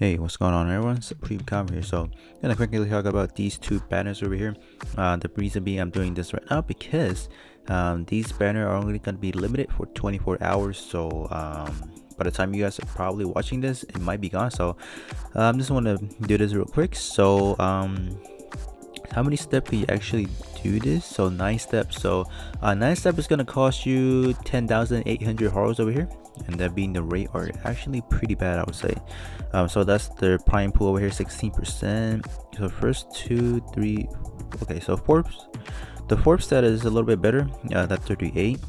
Hey, what's going on everyone? It's pretty calm here. So I'm gonna quickly talk about these two banners over here. The reason being I'm doing this right now because these banners are only gonna be limited for 24 hours. So by the time you guys are probably watching this, it might be gone. So just want to do this real quick. So how many steps can you actually do this? So 9 steps. So 9 steps is gonna cost you 10,800 horrors over here, and that being the rate are actually pretty bad, I would say. So that's the prime pool over here, 16%. So first 2 3 okay, so the fourth stat is a little bit better. That's 38,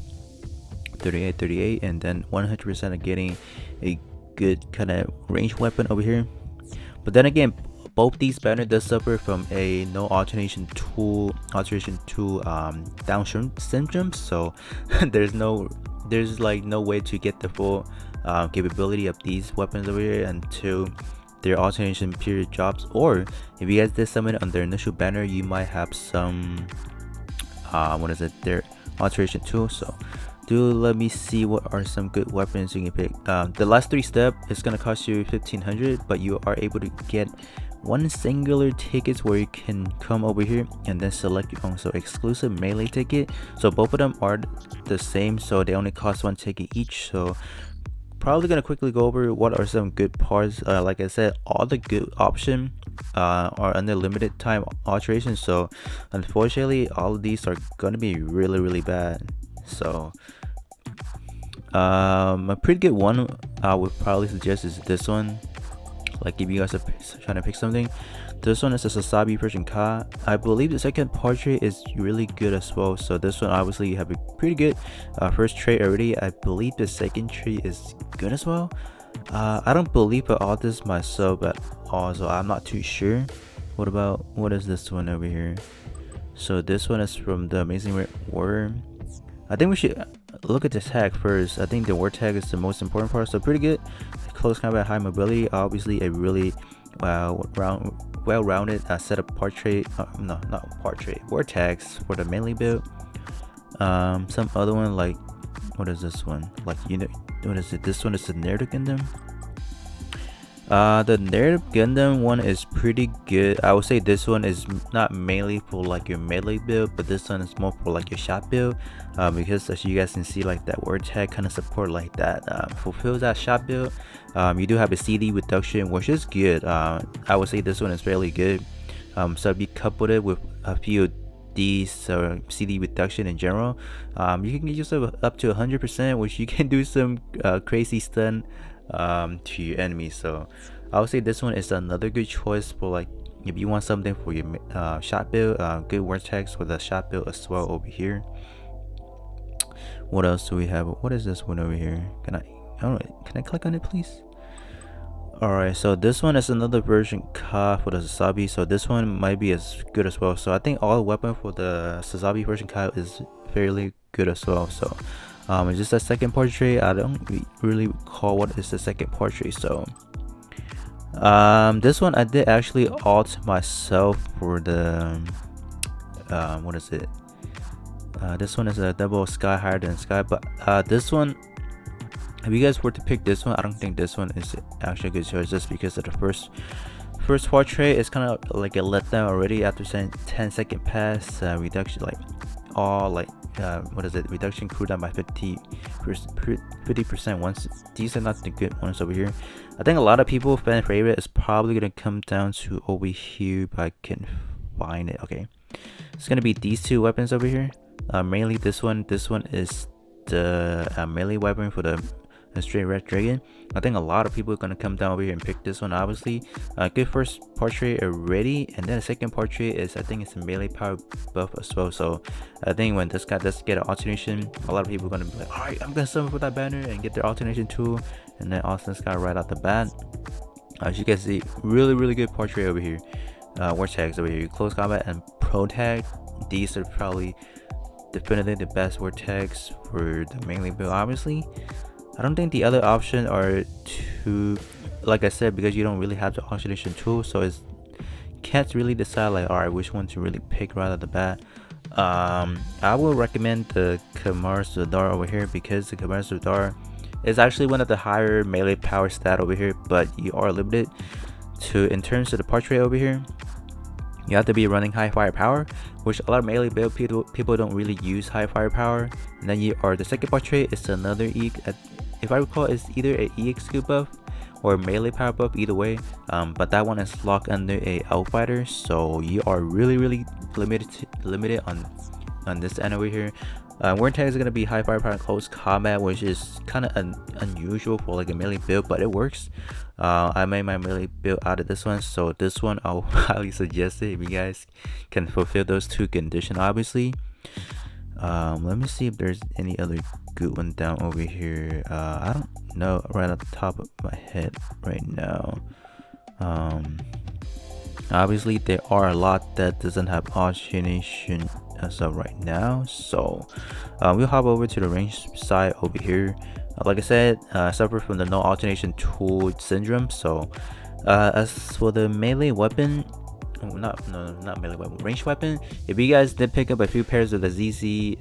and then 100% of getting a good kind of range weapon over here. But then again, both these banners does suffer from a no alteration tool down syndrome. So there's like no way to get the full capability of these weapons over here until their alternation period drops, or if you guys did summon it on their initial banner, you might have some their alteration tool. So let me see what are some good weapons you can pick. The last 3 steps is gonna cost you 1500, but you are able to get one singular tickets where you can come over here and then select your own, so exclusive melee ticket. So both of them are the same, so they only cost 1 ticket each. So probably gonna quickly go over what are some good parts. Like I said, all the good options are under limited time alteration, so unfortunately all of these are gonna be really bad. So a pretty good one I would probably suggest is this one. Like if you guys are trying to pick something, this one is a Sasabi version Ka. I believe the second portrait is really good as well. So this one obviously you have a pretty good first trait already. I believe the second trait is good as well. I don't believe I all this myself, but also I'm not too sure. What is this one over here? So this one is from the Amazing War. I think we should look at the tag first. I think the war tag is the most important part. So pretty good close combat, high mobility, obviously a really well-rounded set of portrait war tags for the melee build. Some other one, like what is this one, like, you know, what is it, this one is the narrative Gundam. The narrative Gundam one is pretty good. I would say this one is not mainly for like your melee build, but this one is more for like your shot build, because as you guys can see, like that word tag kind of support like that fulfills that shot build. You do have a CD reduction, which is good. I would say this one is fairly good. So if you couple it with a few of these CD reduction in general, you can get yourself up to 100%, which you can do some crazy stun to your enemy. So I would say this one is another good choice for like if you want something for your shot build. Good word tags for the shot build as well over here. What else do we have? What is this one over here? Can I click on it, please? Alright, so this one is another version Ka for the Sasabi, so this one might be as good as well. So I think all weapon for the Sasabi version Ka is fairly good as well. So it's just a second portrait. I don't really recall what is the second portrait. So this one I did actually alt myself for the what is it, this one is a double sky higher than sky. But this one, if you guys were to pick this one, I don't think this one is actually a good choice, just because of the first portrait is kind of like a letdown already after 10-second pass. Reduction, like all like reduction cooldown by 50% once. These are not the good ones over here. I think a lot of people fan favorite is probably gonna come down to over here, if I can find it. Okay, it's gonna be these two weapons over here. Mainly this one is the melee weapon for the straight red dragon. I think a lot of people are gonna come down over here and pick this one. Obviously good first portrait already, and then the second portrait is, I think it's a melee power buff as well. So I think when this guy does get an alternation, a lot of people are gonna be like, all right, I'm gonna summon for that banner and get their alternation tool, and then also this guy right out the bat. As you can see, really good portrait over here. War tags over here, close combat and pro tag. These are probably definitely the best word tags for the melee build. Obviously I don't think the other option are too, like I said, because you don't really have the alternation tool, so it's can't really decide like, all right, which one to really pick right at the bat. I will recommend the Kamar Sudar over here, because the Kamar Sudar is actually one of the higher melee power stat over here, but you are limited. in terms of the portrait over here, you have to be running high firepower, which a lot of melee build people don't really use high firepower. And then the second portrait is another if I recall, it's either a EXQ buff or melee power buff, either way. But that one is locked under a outfighter, so you are really limited on this end over here. Warren tag is going to be high firepower and close combat, which is kind of unusual for like a melee build, but it works. I made my melee build out of this one, so this one I'll highly suggest it if you guys can fulfill those two conditions, obviously. Let me see if there's any other good one down over here. I don't know right off the top of my head right now. Obviously there are a lot that doesn't have alternation as of right now, so we'll hop over to the range side over here. Like I said, I suffer from the no alternation tool syndrome. So as for the melee weapon, not melee weapon, ranged weapon, if you guys did pick up a few pairs of the ZZ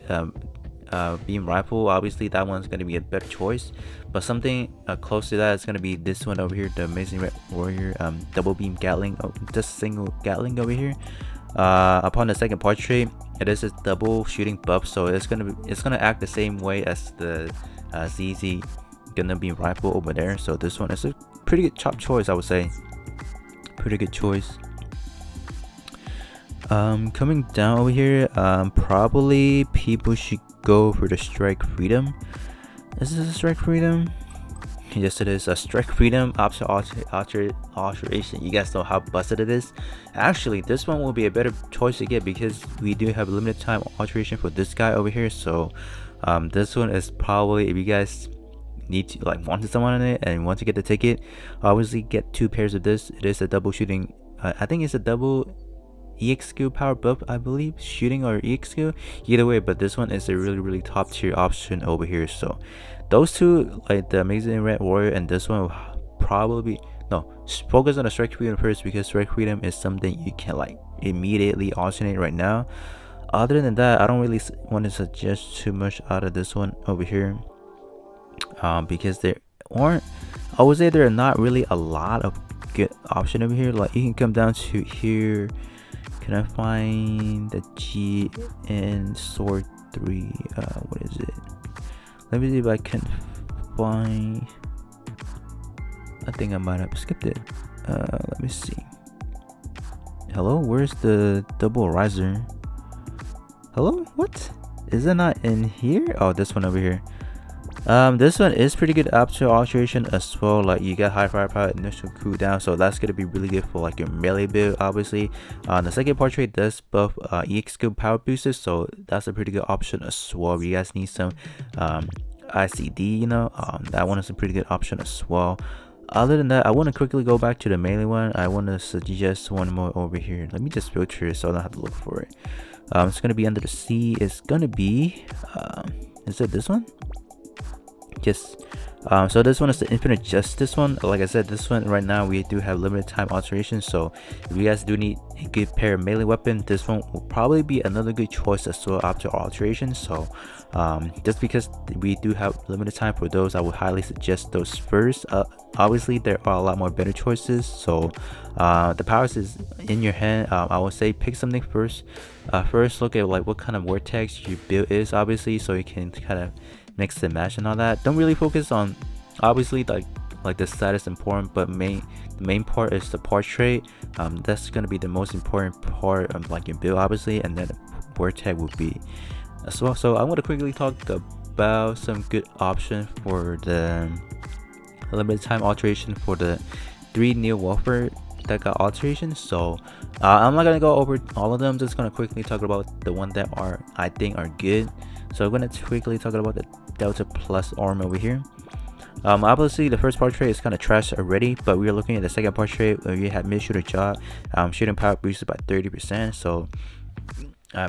beam rifle, obviously that one's going to be a better choice. But something close to that is going to be this one over here, the Amazing Red Warrior double beam Gatling, just single Gatling over here. Upon the second portrait, it is a double shooting buff, so it's gonna act the same way as the ZZ Gundam beam rifle over there. So this one is a pretty good top choice, I would say. Pretty good choice. Coming down over here, probably people should go for the Strike Freedom. Is this a Strike Freedom? Yes, it is a Strike Freedom option alteration. You guys know how busted it is. Actually, this one will be a better choice to get because we do have limited time alteration for this guy over here. So this one is probably, if you guys need to want someone on it and want to get the ticket, obviously get two pairs of this. It is a double shooting. I think it's a double EXQ power buff, I believe, shooting or EXQ, either way. But this one is a really top tier option over here. So those two, like the Amazing Red Warrior and this one, will probably focus on the Strike Freedom first, because Strike Freedom is something you can immediately alternate right now. Other than that, I don't really want to suggest too much out of this one over here, because there aren't, I would say there are not really a lot of good option over here. Like you can come down to here. Can I find the GN Sword 3? What is it? Let me see if I can find. I think I might have skipped it. Let me see. Hello, where's the double riser? Hello, what? Is it not in here? Oh, this one over here. This one is pretty good after alteration as well. Like you get high firepower, initial cooldown, so that's gonna be really good for like your melee build, obviously. The second portrait does buff EXQ power boosters, so that's a pretty good option as well. If you guys need some ICD, that one is a pretty good option as well. Other than that, I want to quickly go back to the melee one. I want to suggest one more over here. Let me just filter it so I don't have to look for it. It's gonna be under the C. It's gonna be is it this one? Yes. So this one is the Infinite Justice one. Like I said, this one right now we do have limited time alteration, so if you guys do need a good pair of melee weapon, this one will probably be another good choice as well after alteration. So just because we do have limited time for those, I would highly suggest those first. Obviously there are a lot more better choices, so the powers is in your hand. I would say pick something first. First look at what kind of vortex your build is, obviously, so you can kind of mix and match and all that. Don't really focus on, obviously, like the stat is important, but the main part is the portrait. That's gonna be the most important part of your build, obviously, and then the vortex will be as well. So I want to quickly talk about some good options for the limited time alteration for the 3 Neo Warfare that got alteration. So I'm not gonna go over all of them, just gonna quickly talk about the ones that I think are good. So I'm gonna quickly talk about the Delta Plus arm over here. Obviously the first portrait is kind of trash already, but we are looking at the second portrait where you have mid shooter job, shooting power boosted by 30%. So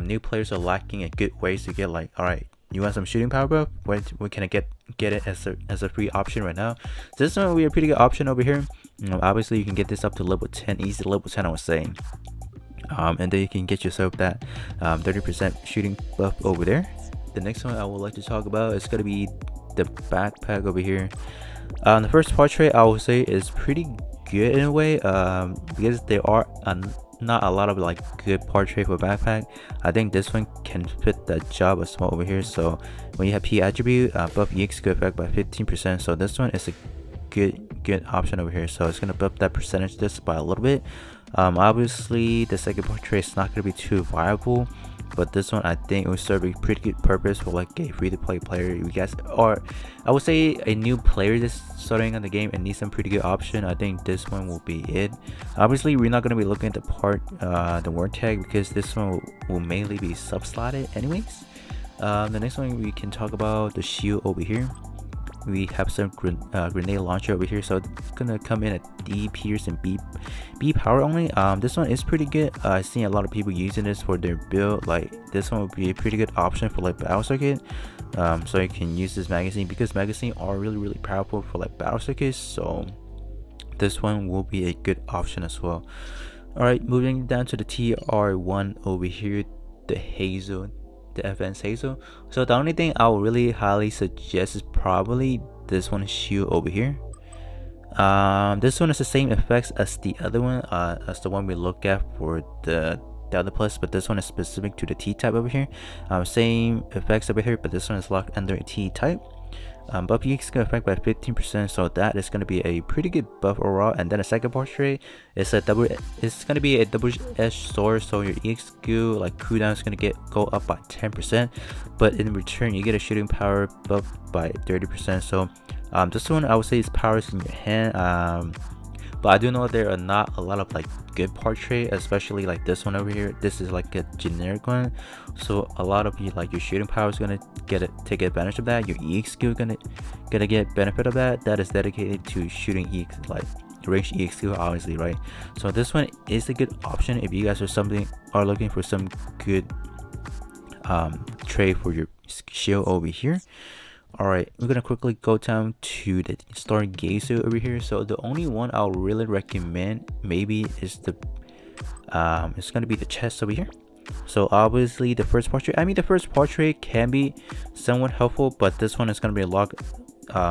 new players are lacking a good ways to get all right, you want some shooting power buff? Where can I get it as a free option right now? This one will be a pretty good option over here. Obviously you can get this up to level 10, easy level 10, I was saying. And then you can get yourself that 30% shooting buff over there. The next one I would like to talk about is going to be the backpack over here. The first portrait I would say is pretty good in a way, because there are not a lot of like good portrait for backpack. I think this one can fit that job as well over here. So when you have P attribute, buff EXQ effect by 15%, so this one is a good option over here. So it's gonna buff that percentage just by a little bit. Obviously the second portrait is not gonna be too viable, but this one I think it will serve a pretty good purpose for like a free-to-play player. You guys, or I would say a new player that's starting on the game and needs some pretty good option, I think this one will be it. Obviously we're not going to be looking at the word tag, because this one will mainly be sub-slotted anyways. The next one we can talk about the shield over here. We have some grenade launcher over here, so it's gonna come in at D pierce and B power only. This one is pretty good. I've seen a lot of people using this for their build. Like this one would be a pretty good option for like battle circuit. So you can use this magazine, because magazines are really powerful for like battle circuits, so this one will be a good option as well. All right, moving down to the TR1 over here, the Hazel, the advanced Hazel. So the only thing I would really highly suggest is probably this one, shield over here. This one is the same effects as the other one, as the one we look at for the other plus, but this one is specific to the T type over here. Same effects over here, but this one is locked under a T type. Buff EXQ effect by 15%, so that is going to be a pretty good buff overall. And then a second portrait is it's going to be a double-edged sword, so your EXQ like cooldown is going to go up by 10%, but in return you get a shooting power buff by 30%. So this one I would say is powers in your hand. But I do know there are not a lot of like good portrait, especially like this one over here. This is like a generic one, so a lot of you like your shooting power is gonna take advantage of that. Your EXQ gonna get benefit of that. That is dedicated to shooting EX, like range EXQ, obviously, right? So this one is a good option if you guys are looking for some good trade for your shield over here. All right, we're gonna quickly go down to the Stargazer over here. So the only one I'll really recommend maybe is the it's gonna be the chest over here. So obviously the first portrait can be somewhat helpful, but this one is gonna be a lock.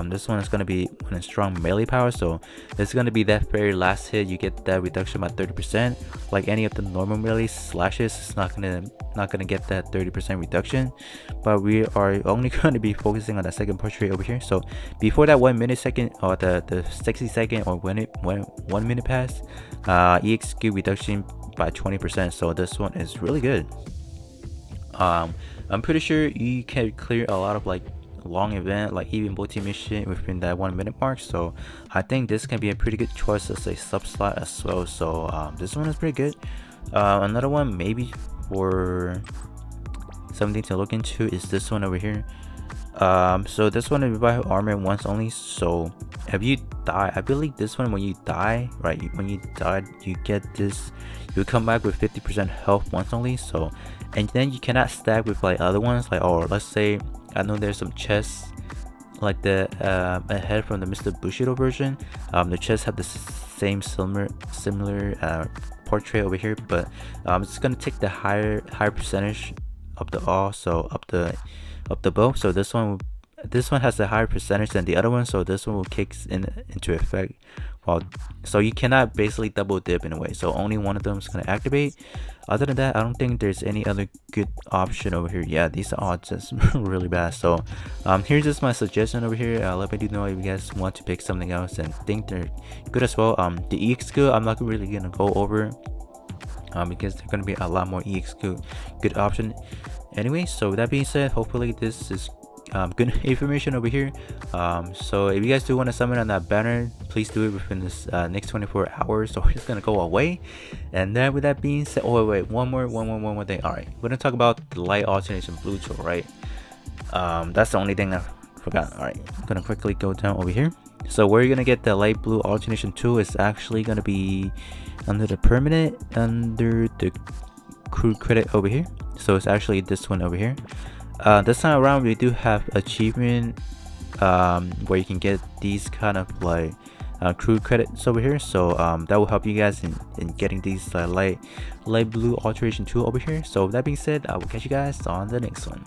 This one is going to be when a strong melee power, so it's going to be that very last hit you get that reduction by 30%. Like any of the normal melee slashes, it's not gonna get that 30% reduction, but we are only going to be focusing on the second portrait over here. So before that 1 millisecond or the 60 second, or when 1 minute pass, EXQ reduction by 20%. So this one is really good. I'm pretty sure you can clear a lot of like long event, like even multi-mission within that 1 minute mark, so I think this can be a pretty good choice as a sub slot as well. So this one is pretty good. Another one maybe for something to look into is this one over here. So this one is revive armor once only, so if you die, I believe this one, when you die, right, when you die you get this, you come back with 50% health once only. So, and then you cannot stack with like other ones, like, or let's say I know there's some chests like the ahead from the Mr. Bushido version. The chests have the same similar portrait over here, but it's gonna take the higher percentage of the all, so up the bow. So this one has a higher percentage than the other one, so this one will kick into effect. So you cannot basically double dip in a way, so only one of them is going to activate. Other than that, I don't think there's any other good option over here. Yeah, these are all just really bad. So here's just my suggestion over here. Let me know if you guys want to pick something else and think they're good as well. The EXQ I'm not really gonna go over because there's gonna be a lot more EXQ good option anyway. So with that being said, hopefully this is good information over here. So if you guys do want to summon on that banner, please do it within this next 24 hours, or it's gonna go away. And then with that being said, oh wait, one more thing. All right, we're gonna talk about the light alternation blue tool, right? That's the only thing I forgot. All right, I'm gonna quickly go down over here. So where you're gonna get the light blue alternation tool is actually gonna be under the permanent, under the crew credit over here. So it's actually this one over here. This time around we do have achievement where you can get these kind of like crew credits over here. So that will help you guys in getting these light blue alteration tool over here. So with that being said, I will catch you guys on the next one.